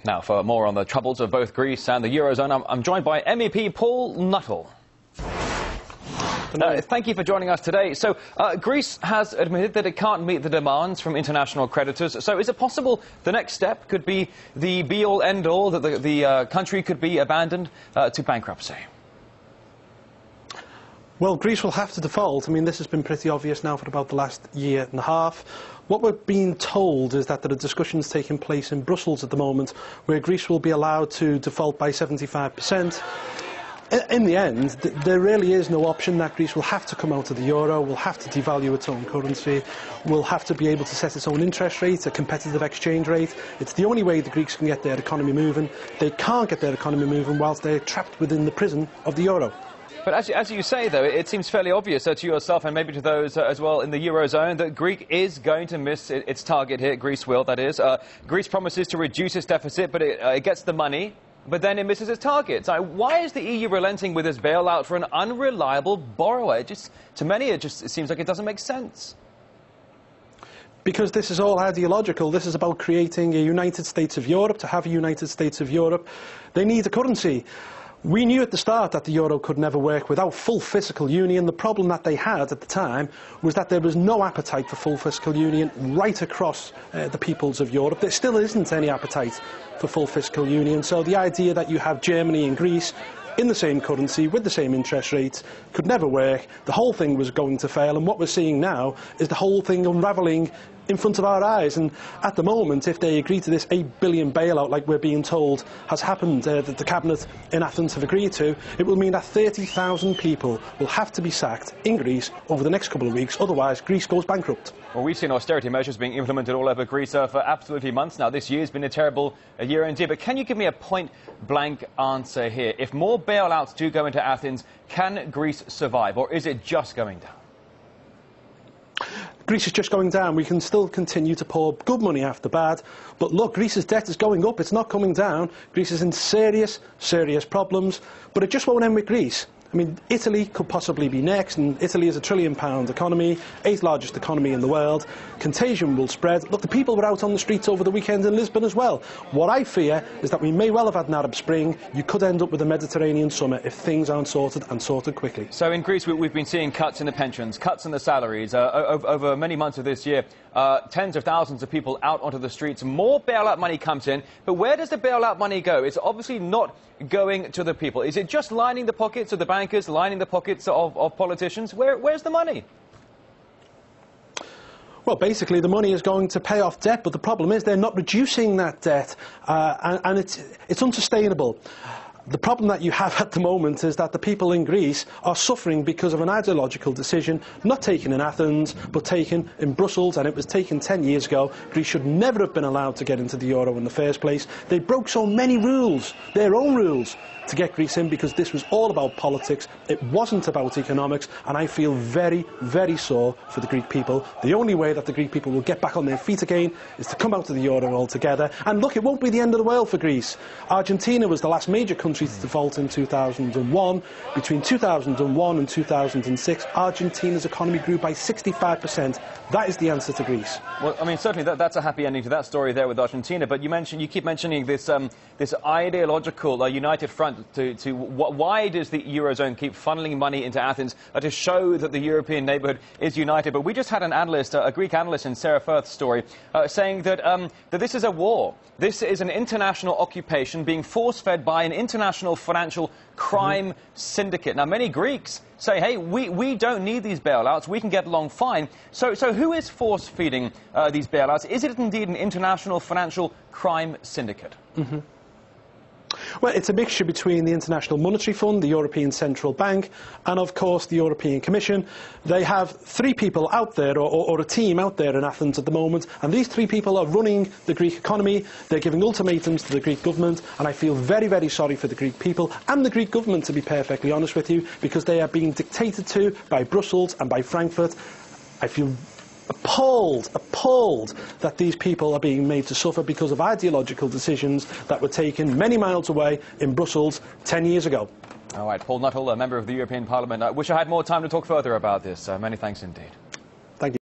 Now, for more on the troubles of both Greece and the Eurozone, I'm joined by MEP Paul Nuttall. Thank you for joining us today. So, Greece has admitted that it can't meet the demands from international creditors. So, is it possible the next step could be the be-all, end-all, that the country could be abandoned to bankruptcy? Well, Greece will have to default. I mean, this has been pretty obvious now for about the last year and a half. What we're being told is that there are discussions taking place in Brussels at the moment where Greece will be allowed to default by 75%. In the end, there really is no option that Greece will have to come out of the euro, will have to devalue its own currency, will have to be able to set its own interest rate, a competitive exchange rate. It's the only way the Greeks can get their economy moving. They can't get their economy moving whilst they're trapped within the prison of the euro. But as you say, though, it seems fairly obvious to yourself and maybe to those as well in the Eurozone that Greece is going to miss its target here. Greece will, that is. Greece promises to reduce its deficit, but it gets the money, but then it misses its target. So why is the EU relenting with this bailout for an unreliable borrower? To many, it seems like it doesn't make sense. Because this is all ideological. This is about creating a United States of Europe. To have a United States of Europe, they need a currency. We knew at the start that the euro could never work without full fiscal union. The problem that they had at the time was that there was no appetite for full fiscal union right across the peoples of Europe. There still isn't any appetite for full fiscal union. So the idea that you have Germany and Greece in the same currency, with the same interest rates, could never work. The whole thing was going to fail, and what we're seeing now is the whole thing unravelling in front of our eyes. And at the moment, if they agree to this $8 billion bailout, like we're being told has happened, that the Cabinet in Athens have agreed to, it will mean that 30,000 people will have to be sacked in Greece over the next couple of weeks, otherwise Greece goes bankrupt. Well, we've seen austerity measures being implemented all over Greece for absolutely months now. This year's been a terrible year indeed. But can you give me a point-blank answer here? If more bailouts do go into Athens, can Greece survive, or is it just going down? Greece is just going down. We can still continue to pour good money after bad. But look, Greece's debt is going up. It's not coming down. Greece is in serious, serious problems. But it just won't end with Greece. I mean, Italy could possibly be next, and Italy is a £1 trillion economy, 8th largest economy in the world. Contagion will spread. Look, the people were out on the streets over the weekend in Lisbon as well. What I fear is that we may well have had an Arab Spring. You could end up with a Mediterranean summer if things aren't sorted, and sorted quickly. So in Greece, we've been seeing cuts in the pensions, cuts in the salaries. Over many months of this year, tens of thousands of people out onto the streets. More bailout money comes in, but where does the bailout money go? It's obviously not going to the people. Is it just lining the pockets of the bankers, lining the pockets of politicians? Where's the money? Well, basically, the money is going to pay off debt, but the problem is they're not reducing that debt, and it's unsustainable. The problem that you have at the moment is that the people in Greece are suffering because of an ideological decision not taken in Athens but taken in Brussels, and it was taken 10 years ago. Greece should never have been allowed to get into the euro in the first place. They broke so many rules, their own rules, to get Greece in because this was all about politics. It wasn't about economics, and I feel very, very sore for the Greek people. The only way that the Greek people will get back on their feet again is to come out of the euro altogether. And look, it won't be the end of the world for Greece. Argentina was the last major country to default in 2001. Between 2001 and 2006, Argentina's economy grew by 65%. That is the answer to Greece. Well, I mean, certainly that's a happy ending to that story there with Argentina. But you keep mentioning this this ideological united front. Why does the Eurozone keep funneling money into Athens to show that the European neighbourhood is united? But we just had an analyst, a Greek analyst in Sarah Firth's story, saying that this is a war. This is an international occupation being force-fed by an international financial crime syndicate. Now, many Greeks say, hey, we don't need these bailouts, we can get along fine. So who is force-feeding these bailouts? Is it indeed an international financial crime syndicate? Well, it's a mixture between the International Monetary Fund, the European Central Bank, and of course the European Commission. They have 3 people out there, or a team out there in Athens at the moment, and these 3 people are running the Greek economy. They're giving ultimatums to the Greek government, and I feel very, very sorry for the Greek people and the Greek government, to be perfectly honest with you, because they are being dictated to by Brussels and by Frankfurt. I feel appalled that these people are being made to suffer because of ideological decisions that were taken many miles away in Brussels 10 years ago. All right, Paul Nuttall, a member of the European Parliament. I wish I had more time to talk further about this. Many thanks indeed.